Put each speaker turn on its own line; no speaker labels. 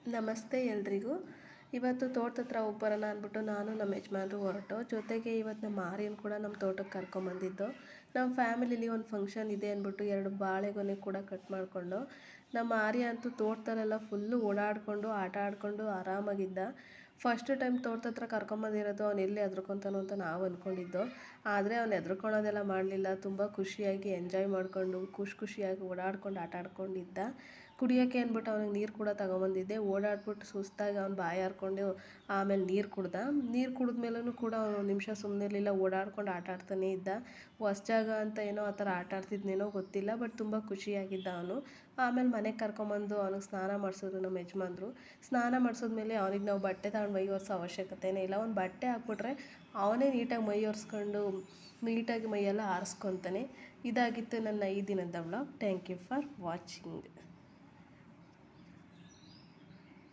ನಮಸ್ತೆ ಎಲ್ರಿಗೂ. ಇವತ್ತು ತೋಟದ ಹತ್ರ ಹೋಗಿ ಬರೋಣ ಅಂದ್ಬಿಟ್ಟು ನಾನು ನಮ್ಮ ಯಜಮಾನ್ರು ಹೊರಟು. ಜೊತೆಗೆ ಇವತ್ತು ನಮ್ಮ ಆರ್ಯನ ಕೂಡ ನಮ್ಮ ತೋಟಕ್ಕೆ ಕರ್ಕೊಂಬಂದಿದ್ದು. ನಮ್ಮ ಫ್ಯಾಮಿಲಿಲಿ ಒಂದು ಫಂಕ್ಷನ್ ಇದೆ ಅಂದ್ಬಿಟ್ಟು 2 ಬಾಳೆಗೊನೆ ಕೂಡ ಕಟ್ ಮಾಡಿಕೊಂಡು ನಮ್ಮ ಆರ್ಯ ಅಂತೂ ತೋಟದಲ್ಲೆಲ್ಲ ಫುಲ್ಲು ಓಡಾಡಿಕೊಂಡು ಆಟ ಆಡಿಕೊಂಡು ಆರಾಮಾಗಿದ್ದ. ಫಸ್ಟ್ ಟೈಮ್ ತೋಟದ ಹತ್ರ ಕರ್ಕೊಂಬಂದಿರೋದು, ಅವ್ನು ಎಲ್ಲಿ ಹೆದ್ರ್ಕೊತಾನೋ ಅಂತ ನಾವು ಅಂದ್ಕೊಂಡಿದ್ದು. ಆದರೆ ಅವ್ನು ಹೆದ್ರ್ಕೊಳೋದೆಲ್ಲ ಮಾಡಲಿಲ್ಲ. ತುಂಬ ಖುಷಿಯಾಗಿ ಎಂಜಾಯ್ ಮಾಡಿಕೊಂಡು ಖುಷಿಯಾಗಿ ಓಡಾಡ್ಕೊಂಡು ಆಟ ಆಡ್ಕೊಂಡಿದ್ದ. ಕುಡಿಯೋಕ್ಕೆ ಅಂದ್ಬಿಟ್ಟು ಅವ್ನಿಗೆ ನೀರು ಕೂಡ ತಗೊಂಬಂದಿದ್ದೆ. ಓಡಾಡ್ಬಿಟ್ಟು ಸುಸ್ತಾಗಿ ಅವ್ನು ಬಾಯಿ ಹಾರ್ಕೊಂಡು ಆಮೇಲೆ ನೀರು ಕುಡ್ದ. ನೀರು ಕುಡಿದ್ಮೇಲೂ ಕೂಡ ಅವ್ನು ಒಂದು ನಿಮಿಷ ಸುಮ್ಮನೆ ಇರಲಿಲ್ಲ, ಓಡಾಡ್ಕೊಂಡು ಆಟ ಆಡ್ತಾನೇ ಇದ್ದ. ಹೊಸ ಜಾಗ ಅಂತ ಏನೋ ಆ ಥರ ಆಟ ಆಡ್ತಿದ್ನೇನೋ ಗೊತ್ತಿಲ್ಲ, ಬಟ್ ತುಂಬ ಖುಷಿಯಾಗಿದ್ದ ಅವನು. ಆಮೇಲೆ ಮನೆಗೆ ಕರ್ಕೊಂಬಂದು ಅವ್ನಿಗೆ ಸ್ನಾನ ಮಾಡಿಸಿದ್ರು ನಮ್ಮ ಯಜಮಾನ್ರು. ಸ್ನಾನ ಮಾಡಿಸಿದ್ಮೇಲೆ ಅವ್ನಿಗೆ ನಾವು ಬಟ್ಟೆ ತಗೊಂಡು ಮೈ ಒರೆಸೋ ಅವಶ್ಯಕತೆಯೇ ಇಲ್ಲ. ಅವ್ನು ಬಟ್ಟೆ ಹಾಕ್ಬಿಟ್ರೆ ಅವನೇ ನೀಟಾಗಿ ಮೈ ಒರೆಸ್ಕೊಂಡು ನೀಟಾಗಿ ಮೈಯೆಲ್ಲ ಆರಿಸ್ಕೊತಾನೆ. ಇದಾಗಿತ್ತು ನನ್ನ ಈ ದಿನದ vlog. Thank you for watching.